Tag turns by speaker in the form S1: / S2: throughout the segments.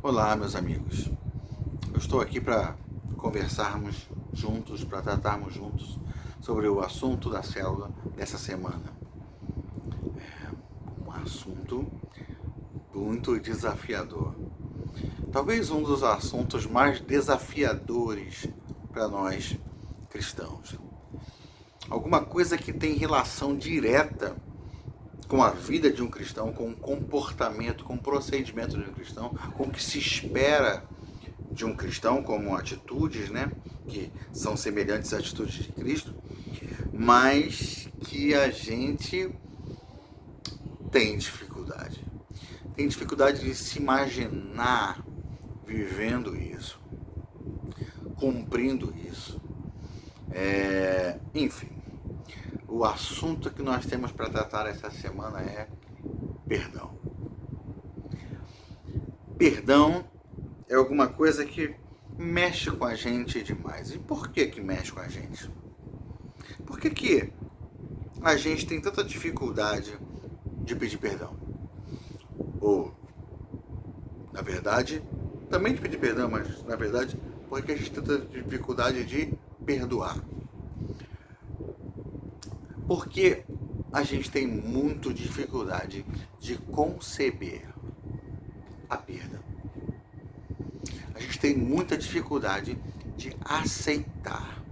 S1: Olá, meus amigos. Eu estou aqui para conversarmos juntos, para tratarmos juntos sobre o assunto da célula dessa semana. Um assunto muito desafiador. Talvez um dos assuntos mais desafiadores para nós cristãos. Alguma coisa que tem relação direta com a vida de um cristão, com o comportamento, com o procedimento de um cristão, com o que se espera de um cristão, como atitudes, né, que são semelhantes às atitudes de Cristo, mas que a gente tem dificuldade. Tem dificuldade de se imaginar vivendo isso, cumprindo isso. Enfim, o assunto que nós temos para tratar essa semana é perdão. Perdão é alguma coisa que mexe com a gente demais. E por que mexe com a gente? Por que a gente tem tanta dificuldade de pedir perdão? Ou, na verdade, também de pedir perdão, mas, na verdade, porque a gente tem tanta dificuldade de perdoar? Porque a gente tem muita dificuldade de conceber a perda. A gente tem muita dificuldade de aceitar,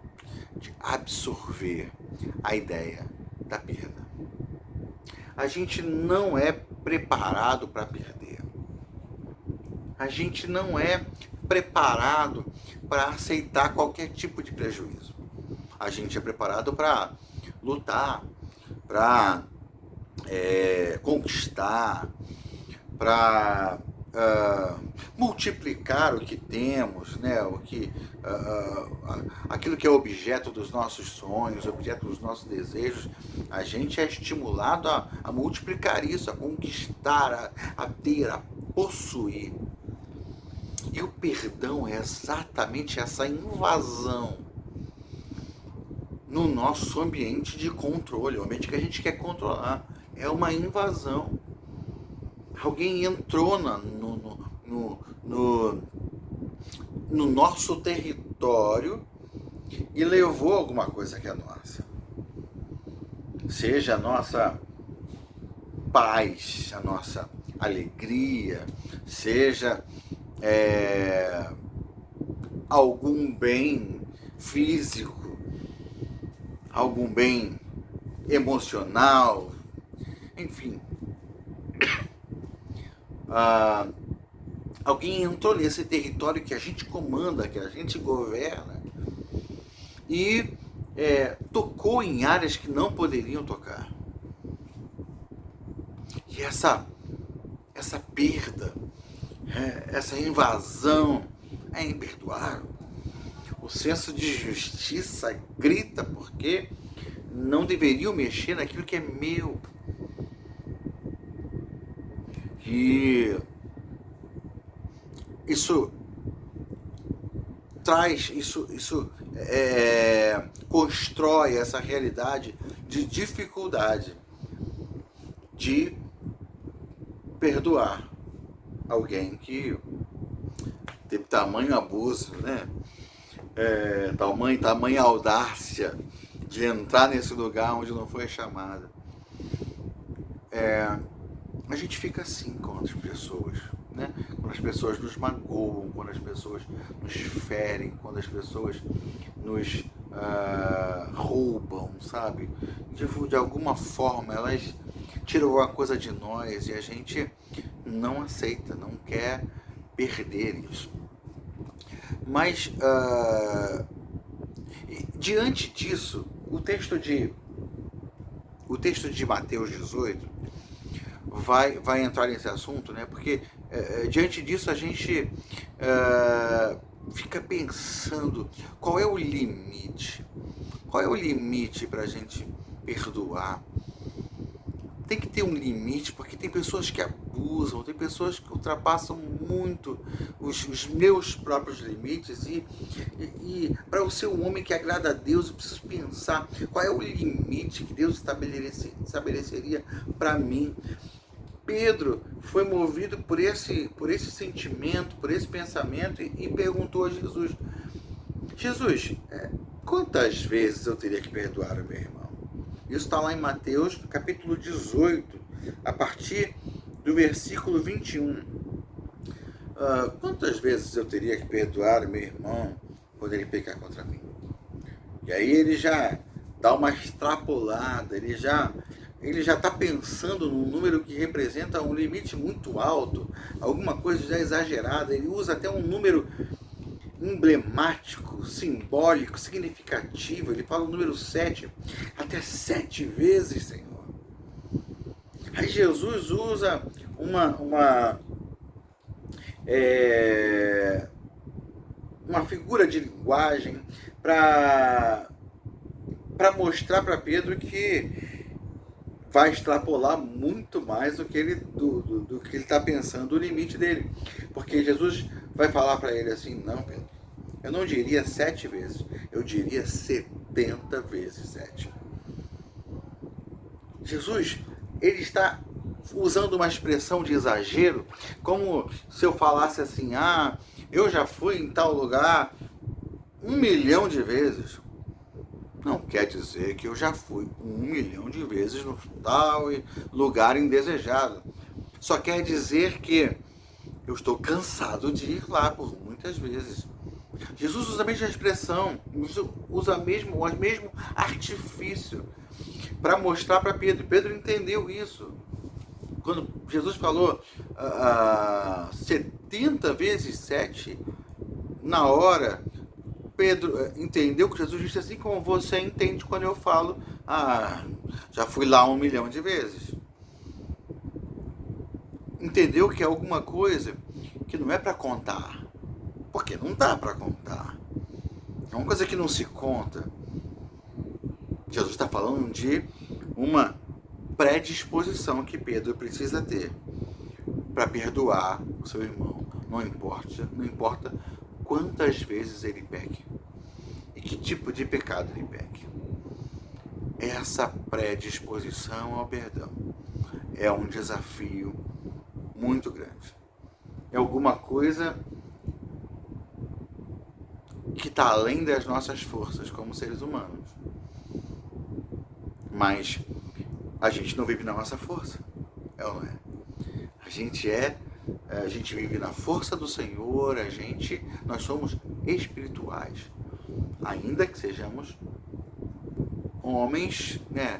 S1: de absorver a ideia da perda. A gente não é preparado para perder. A gente não é preparado para aceitar qualquer tipo de prejuízo. A gente é preparado para lutar, para conquistar, para multiplicar o que temos, né? Aquilo que é objeto dos nossos sonhos, objeto dos nossos desejos. A gente é estimulado a multiplicar isso, a conquistar, a ter, a possuir. E o perdão é exatamente essa invasão no nosso ambiente de controle, o ambiente que a gente quer controlar. É uma invasão. Alguém entrou no nosso território e levou alguma coisa que é nossa. Seja a nossa paz, a nossa alegria, seja algum bem físico, algum bem emocional, enfim. Alguém entrou nesse território que a gente comanda, que a gente governa, e tocou em áreas que não poderiam tocar. E essa perda, essa invasão é imperdoável. O senso de justiça grita porque não deveriam mexer naquilo que é meu. E isso traz, isso constrói essa realidade de dificuldade de perdoar alguém que teve tamanho abuso, né? Tamanha audácia de entrar nesse lugar onde não foi chamada. A gente fica assim com as pessoas, né? Quando as pessoas nos magoam, quando as pessoas nos ferem, quando as pessoas nos roubam, sabe? De alguma forma elas tiram alguma coisa de nós e a gente não aceita, não quer perder isso. Mas diante disso, o texto de Mateus 18 vai entrar nesse assunto, né? Porque diante disso a gente fica pensando qual é o limite. Qual é o limite para a gente perdoar? Tem que ter um limite, porque tem pessoas que abusam, tem pessoas que ultrapassam muito os meus próprios limites, e para eu ser um homem que agrada a Deus, eu preciso pensar qual é o limite que Deus estabeleceria para mim. Pedro foi movido por esse sentimento, por esse pensamento e perguntou a Jesus: Jesus, quantas vezes eu teria que perdoar o meu irmão? Isso está lá em Mateus, capítulo 18, a partir do versículo 21. Quantas vezes eu teria que perdoar o meu irmão quando ele pecar contra mim? E aí ele já dá uma extrapolada, ele já está pensando num número que representa um limite muito alto, alguma coisa já exagerada. Ele usa até um número emblemático, simbólico, significativo. Ele fala o número 7, até 7 vezes, Senhor. Aí Jesus usa uma figura de linguagem para mostrar para Pedro que vai extrapolar muito mais do que ele está pensando, o limite dele. Porque Jesus vai falar para ele assim: não, Pedro, eu não diria 7 vezes, eu diria 70 vezes 7. Jesus, ele está usando uma expressão de exagero, como se eu falasse assim: eu já fui em tal lugar 1 milhão de vezes. Não quer dizer que eu já fui 1 milhão de vezes no tal lugar indesejado. Só quer dizer que eu estou cansado de ir lá por muitas vezes. Jesus usa a mesma expressão, usa o mesmo artifício para mostrar para Pedro. Pedro entendeu isso. Quando Jesus falou 70 vezes 7, na hora, Pedro entendeu que Jesus disse assim como você entende quando eu falo: já fui lá 1 milhão de vezes. Entendeu que é alguma coisa que não é para contar, porque não dá para contar. É uma coisa que não se conta. Jesus está falando de uma predisposição que Pedro precisa ter para perdoar o seu irmão. Não importa quantas vezes ele peque e que tipo de pecado ele peque. Essa predisposição ao perdão é um desafio muito grande. É alguma coisa que está além das nossas forças como seres humanos. Mas a gente não vive na nossa força, é ou não é? A gente vive na força do Senhor, nós somos espirituais, ainda que sejamos homens, né?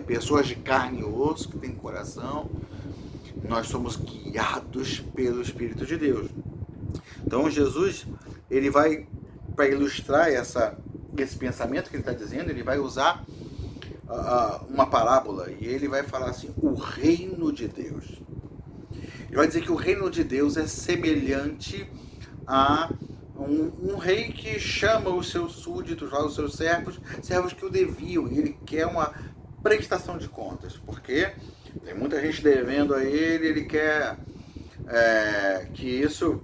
S1: Pessoas de carne e osso, que têm coração. Nós somos guiados pelo Espírito de Deus. Então Jesus, ele vai, para ilustrar esse pensamento que ele está dizendo, ele vai usar uma parábola, e ele vai falar assim: o reino de Deus. Ele vai dizer que o reino de Deus é semelhante a um rei que chama os seus súditos, os seus servos que o deviam, e ele quer uma prestação de contas, porque tem muita gente devendo a ele quer que isso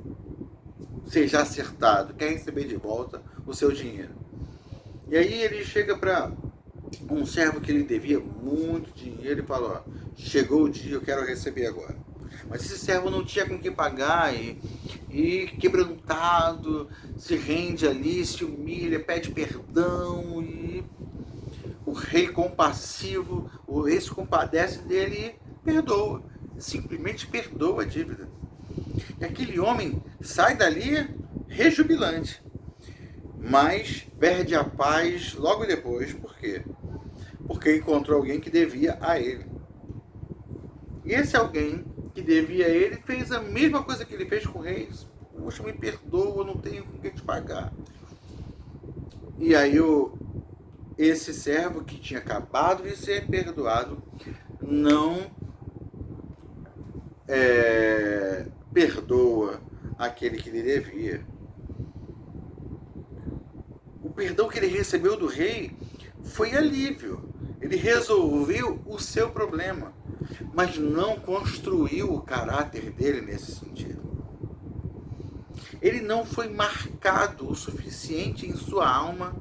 S1: seja acertado, quer receber de volta o seu dinheiro. E aí ele chega para um servo que ele devia muito dinheiro e fala: chegou o dia, eu quero receber agora. Mas esse servo não tinha com que pagar e quebrantado, se rende ali, se humilha, pede perdão, e o rei compassivo, o rei se compadece dele e perdoa, simplesmente perdoa a dívida. E aquele homem sai dali rejubilante, mas perde a paz logo depois. Por quê? Porque encontrou alguém que devia a ele. E esse alguém que devia a ele fez a mesma coisa que ele fez com o rei. Poxa, me perdoa, eu não tenho com que te pagar. E aí esse servo que tinha acabado de ser perdoado não perdoa aquele que lhe devia. O perdão que ele recebeu do rei foi alívio. Ele resolveu o seu problema, mas não construiu o caráter dele nesse sentido. Ele não foi marcado o suficiente em sua alma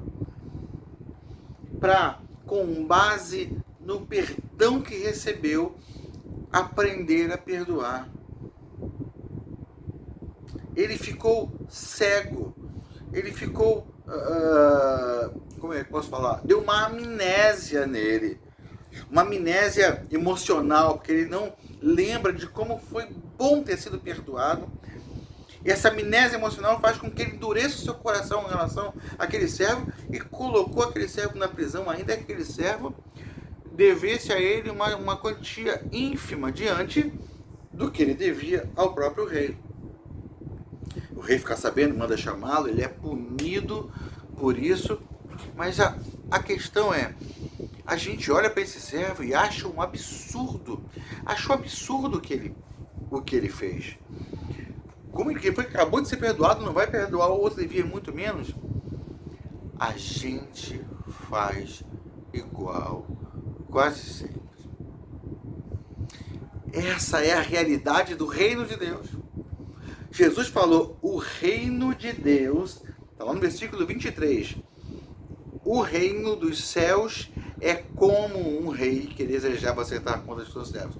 S1: para, com base no perdão que recebeu, aprender a perdoar. Ele ficou cego. Ele ficou, como é que posso falar? Deu uma amnésia nele. Uma amnésia emocional, porque ele não lembra de como foi bom ter sido perdoado. E essa amnésia emocional faz com que ele endureça o seu coração em relação àquele servo e colocou aquele servo na prisão, ainda que aquele servo devesse a ele uma quantia ínfima diante do que ele devia ao próprio rei. O rei fica sabendo, manda chamá-lo, ele é punido por isso, mas a questão é, a gente olha para esse servo e acha um absurdo, acha um absurdo o que ele fez. Como ele acabou de ser perdoado, não vai perdoar o outro, devia muito menos? A gente faz igual, quase sempre. Essa é a realidade do reino de Deus. Jesus falou, o reino de Deus, está lá no versículo 23, o reino dos céus é como um rei que desejava acertar contas dos seus servos.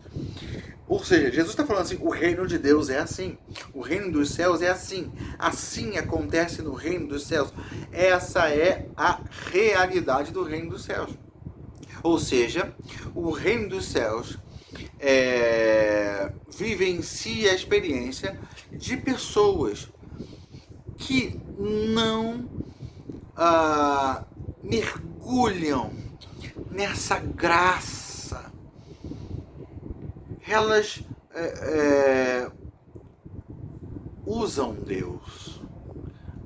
S1: Ou seja, Jesus está falando assim, o reino de Deus é assim, o reino dos céus é assim, assim acontece no reino dos céus. Essa é a realidade do reino dos céus. Ou seja, o reino dos céus vivencia a experiência de pessoas que não mergulham nessa graça. Elas usam Deus,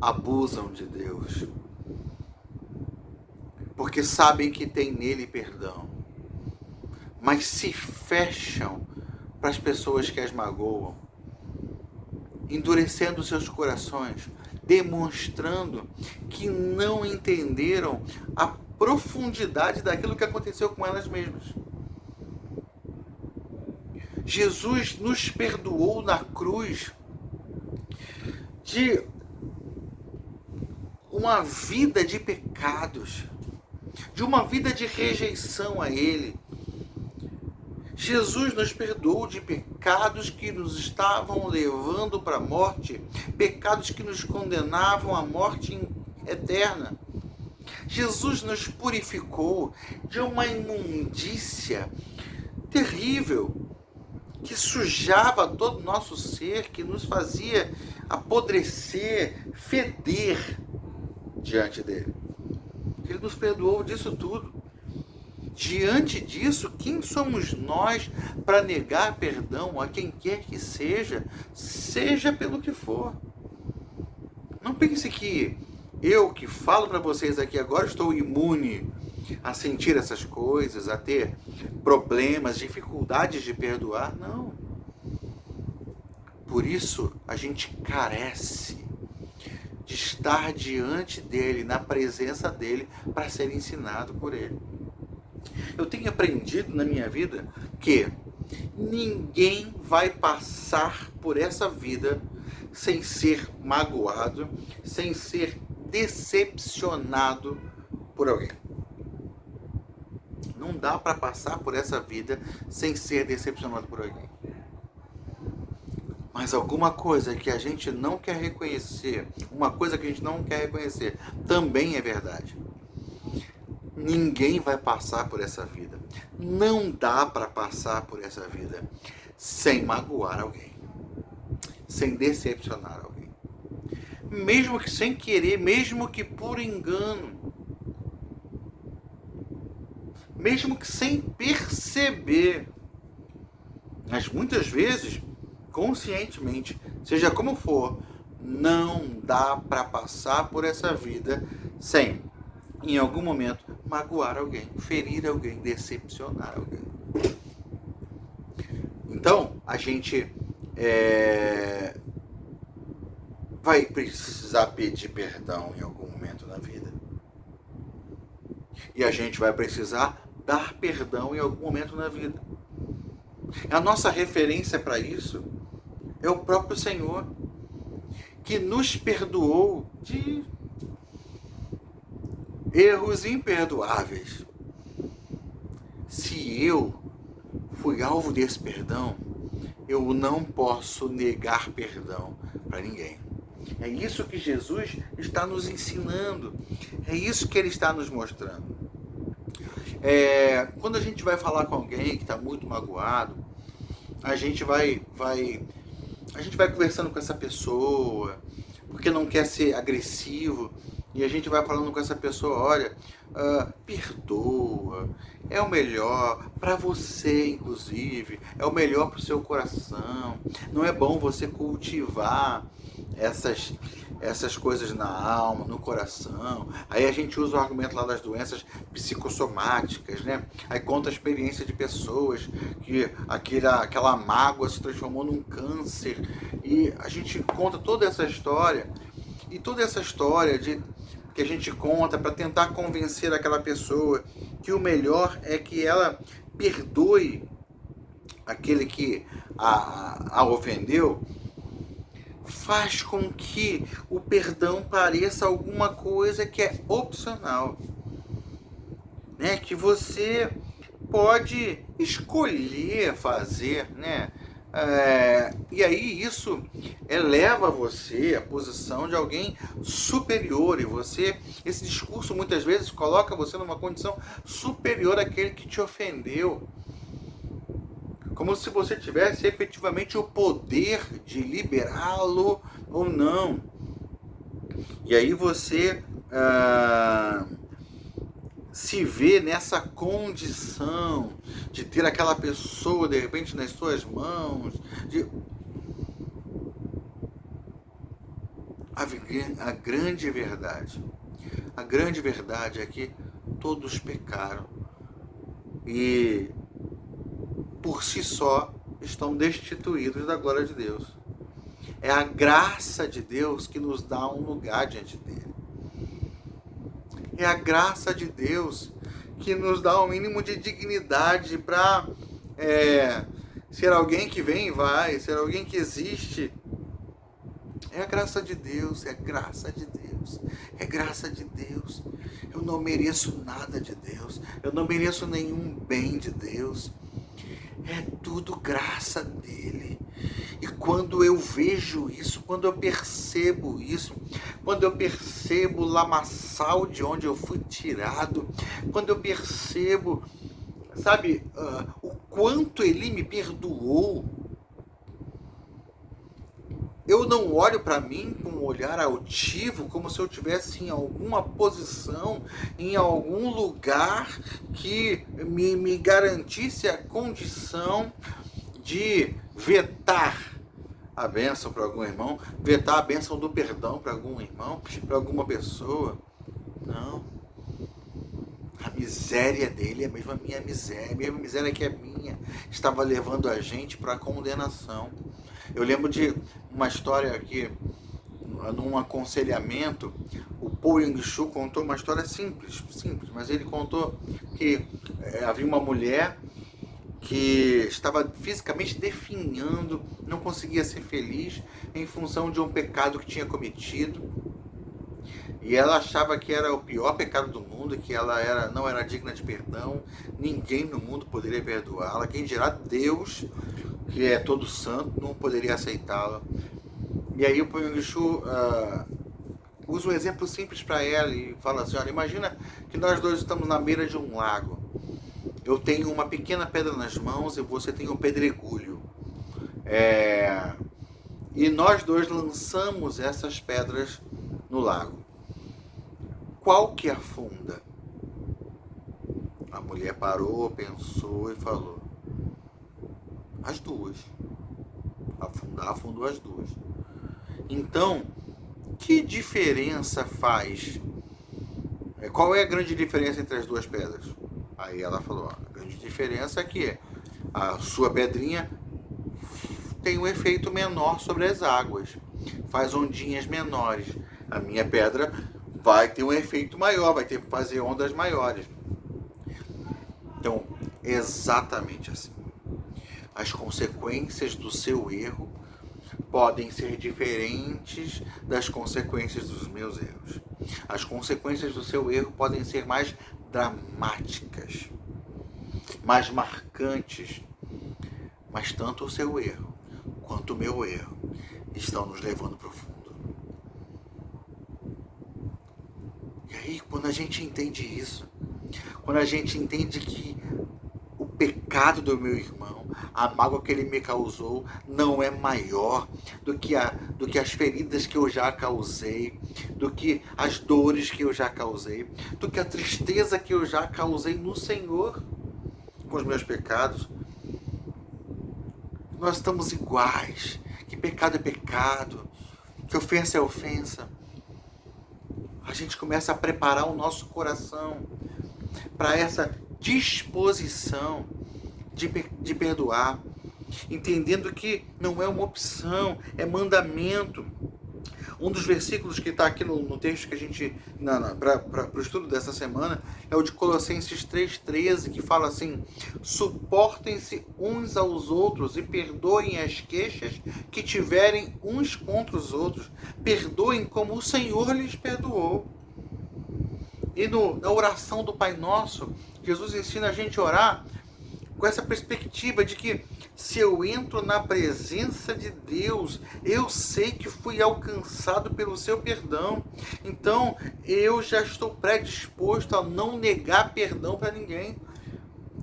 S1: abusam de Deus, porque sabem que tem nele perdão, mas se fecham para as pessoas que as magoam, endurecendo seus corações, demonstrando que não entenderam a profundidade daquilo que aconteceu com elas mesmas. Jesus nos perdoou na cruz de uma vida de pecados, de uma vida de rejeição a Ele. Jesus nos perdoou de pecados que nos estavam levando para a morte, pecados que nos condenavam à morte eterna. Jesus nos purificou de uma imundícia terrível, que sujava todo o nosso ser, que nos fazia apodrecer, feder diante dele. Ele nos perdoou disso tudo. Diante disso, quem somos nós para negar perdão a quem quer que seja, seja pelo que for? Não pense que eu que falo para vocês aqui agora estou imune a sentir essas coisas, a ter problemas, dificuldades de perdoar. Não. Por isso, a gente carece de estar diante dele, na presença dele, para ser ensinado por ele. Eu tenho aprendido na minha vida que ninguém vai passar por essa vida sem ser magoado, sem ser decepcionado por alguém. Não dá para passar por essa vida sem ser decepcionado por alguém. Mas alguma coisa que a gente não quer reconhecer, uma coisa que a gente não quer reconhecer, também é verdade. Ninguém vai passar por essa vida. Não dá para passar por essa vida sem magoar alguém, sem decepcionar alguém. Mesmo que sem querer, mesmo que por engano, mesmo que sem perceber, mas muitas vezes, conscientemente, seja como for, não dá para passar por essa vida sem, em algum momento, magoar alguém, ferir alguém, decepcionar alguém. Então, a gente vai precisar pedir perdão em algum momento na vida. E a gente vai precisar dar perdão em algum momento na vida. A nossa referência para isso é o próprio Senhor, que nos perdoou de erros imperdoáveis. Se eu fui alvo desse perdão, eu não posso negar perdão para ninguém. É isso que Jesus está nos ensinando. É isso que Ele está nos mostrando. Quando a gente vai falar com alguém que está muito magoado, a gente vai conversando com essa pessoa, porque não quer ser agressivo, e a gente vai falando com essa pessoa, olha, perdoa, é o melhor para você, inclusive, é o melhor para o seu coração. Não é bom você cultivar essas coisas na alma, no coração. Aí a gente usa o argumento lá das doenças psicossomáticas, né? Aí conta a experiência de pessoas que aquela mágoa se transformou num câncer, e a gente conta toda essa história, e toda essa história que a gente conta para tentar convencer aquela pessoa que o melhor é que ela perdoe aquele que a ofendeu, faz com que o perdão pareça alguma coisa que é opcional, né? Que você pode escolher fazer, né? E aí isso eleva você à posição de alguém superior, e esse discurso muitas vezes coloca você numa condição superior àquele que te ofendeu, como se você tivesse efetivamente o poder de liberá-lo ou não. E aí você se vê nessa condição de ter aquela pessoa de repente nas suas mãos, a grande verdade é que todos pecaram e por si só estão destituídos da glória de Deus. É a graça de Deus que nos dá um lugar diante dele. É a graça de Deus que nos dá um mínimo de dignidade para ser alguém que vem e vai, ser alguém que existe. É a graça de Deus, é a graça de Deus, é graça de Deus. Eu não mereço nada de Deus, eu não mereço nenhum bem de Deus. É tudo graça dele. E quando eu vejo isso, quando eu percebo isso, quando eu percebo o lamaçal de onde eu fui tirado, quando eu percebo, sabe, o quanto ele me perdoou, eu não olho para mim com um olhar altivo, como se eu estivesse em alguma posição, em algum lugar que me garantisse a condição de vetar a bênção para algum irmão, vetar a bênção do perdão para algum irmão, para alguma pessoa. Não. A miséria dele é mesmo a minha miséria, a mesma miséria que é minha, estava levando a gente para a condenação. Eu lembro de uma história aqui, num aconselhamento, o Paul Yong-Shu contou uma história simples, mas ele contou que havia uma mulher que estava fisicamente definhando, não conseguia ser feliz em função de um pecado que tinha cometido, e ela achava que era o pior pecado do mundo, que ela não era digna de perdão, ninguém no mundo poderia perdoá-la, quem dirá Deus, que é todo santo, não poderia aceitá-la. E aí o Paul Yong-Shu usa um exemplo simples para ela e fala assim, olha, imagina que nós dois estamos na beira de um lago. Eu tenho uma pequena pedra nas mãos e você tem um pedregulho. E nós dois lançamos essas pedras no lago. Qual que afunda? A mulher parou, pensou e falou, as duas. Afundou as duas. Então, que diferença faz? Qual é a grande diferença entre as duas pedras? Aí ela falou, a grande diferença é que a sua pedrinha tem um efeito menor sobre as águas, faz ondinhas menores. A minha pedra vai ter um efeito maior, vai ter que fazer ondas maiores. Então, exatamente assim. As consequências do seu erro podem ser diferentes das consequências dos meus erros. As consequências do seu erro podem ser mais dramáticas, mais marcantes mas tanto o seu erro quanto o meu erro estão nos levando para o fundo. E aí, quando a gente entende isso, quando a gente entende que o pecado do meu irmão, a mágoa que ele me causou, não é maior do que as feridas que eu já causei, do que as dores que eu já causei, do que a tristeza que eu já causei no Senhor com os meus pecados. Nós estamos iguais, que pecado é pecado, que ofensa é ofensa. A gente começa a preparar o nosso coração para essa disposição de perdoar, entendendo que não é uma opção, é mandamento. Um dos versículos que está aqui no texto que a gente, para o estudo dessa semana, é o de Colossenses 3,13, que fala assim: suportem-se uns aos outros e perdoem as queixas que tiverem uns contra os outros. Perdoem como o Senhor lhes perdoou. E na oração do Pai Nosso, Jesus ensina a gente a orar com essa perspectiva de que se eu entro na presença de Deus, eu sei que fui alcançado pelo seu perdão. Então, eu já estou predisposto a não negar perdão para ninguém.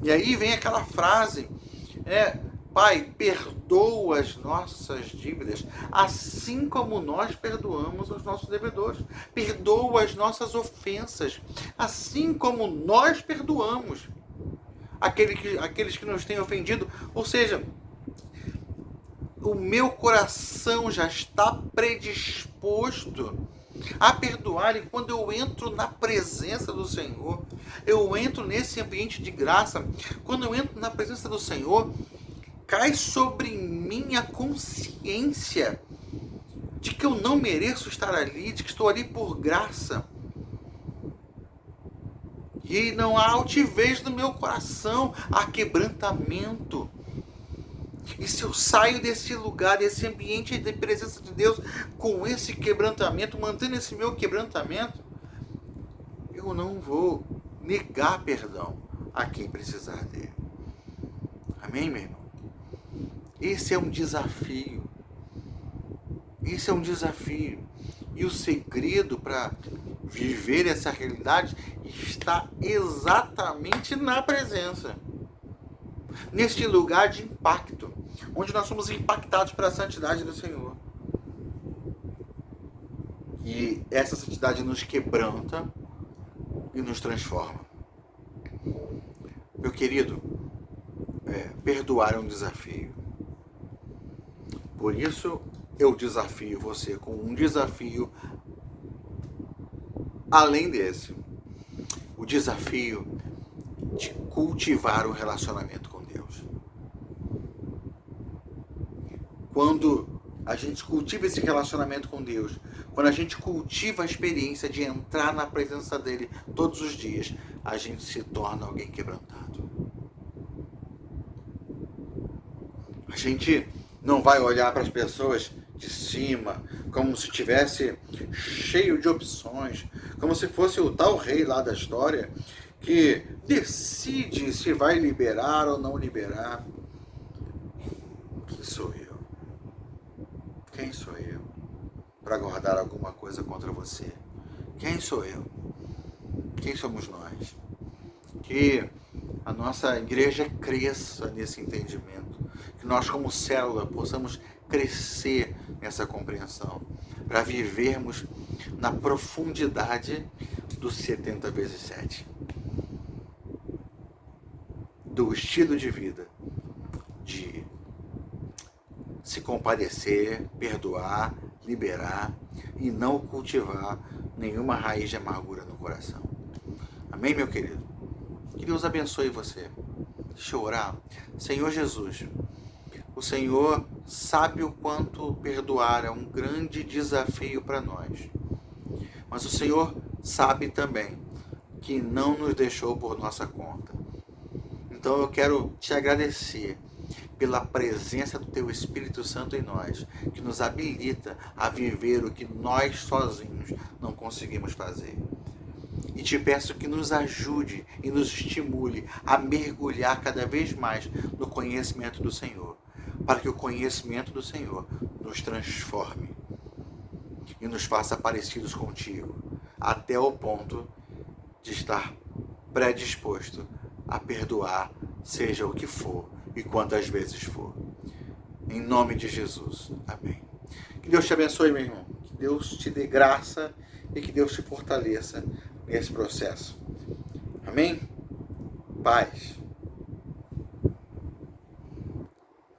S1: E aí vem aquela frase, Pai, perdoa as nossas dívidas, assim como nós perdoamos os nossos devedores. Perdoa as nossas ofensas, assim como nós perdoamos aqueles que nos têm ofendido. Ou seja, o meu coração já está predisposto a perdoar. E quando eu entro na presença do Senhor, eu entro nesse ambiente de graça. Quando eu entro na presença do Senhor, cai sobre mim a consciência de que eu não mereço estar ali, de que estou ali por graça. E não há altivez no meu coração, há quebrantamento. E se eu saio desse lugar, desse ambiente de presença de Deus, com esse quebrantamento, mantendo esse meu quebrantamento, eu não vou negar perdão a quem precisar dele. Amém, meu irmão? Esse é um desafio. Esse é um desafio. E o segredo para viver essa realidade está exatamente na presença. Neste lugar de impacto, onde nós somos impactados pela santidade do Senhor. E essa santidade nos quebranta e nos transforma. Meu querido, perdoar é um desafio. Por isso, eu desafio você com um desafio além desse. O desafio de cultivar o relacionamento com Deus. Quando a gente cultiva esse relacionamento com Deus, quando a gente cultiva a experiência de entrar na presença dele todos os dias, a gente se torna alguém quebrantado. A gente não vai olhar para as pessoas de cima como se estivesse cheio de opções, como se fosse o tal rei lá da história que decide se vai liberar ou não liberar. Quem sou eu? Quem sou eu para guardar alguma coisa contra você? Quem sou eu? Quem somos nós? Que a nossa igreja cresça nesse entendimento, que nós como célula possamos crescer nessa compreensão, para vivermos na profundidade dos 70 vezes 7, do estilo de vida, de se compadecer, perdoar, liberar e não cultivar nenhuma raiz de amargura no coração. Amém, meu querido? Que Deus abençoe você. Deixa eu orar. Senhor Jesus, o Senhor sabe o quanto perdoar é um grande desafio para nós. Mas o Senhor sabe também que não nos deixou por nossa conta. Então eu quero te agradecer pela presença do Teu Espírito Santo em nós, que nos habilita a viver o que nós sozinhos não conseguimos fazer. E te peço que nos ajude e nos estimule a mergulhar cada vez mais no conhecimento do Senhor, para que o conhecimento do Senhor nos transforme e nos faça parecidos contigo, até o ponto de estar predisposto a perdoar, seja o que for e quantas vezes for. Em nome de Jesus. Amém. Que Deus te abençoe, meu irmão. Que Deus te dê graça e que Deus te fortaleça nesse processo. Amém? Paz.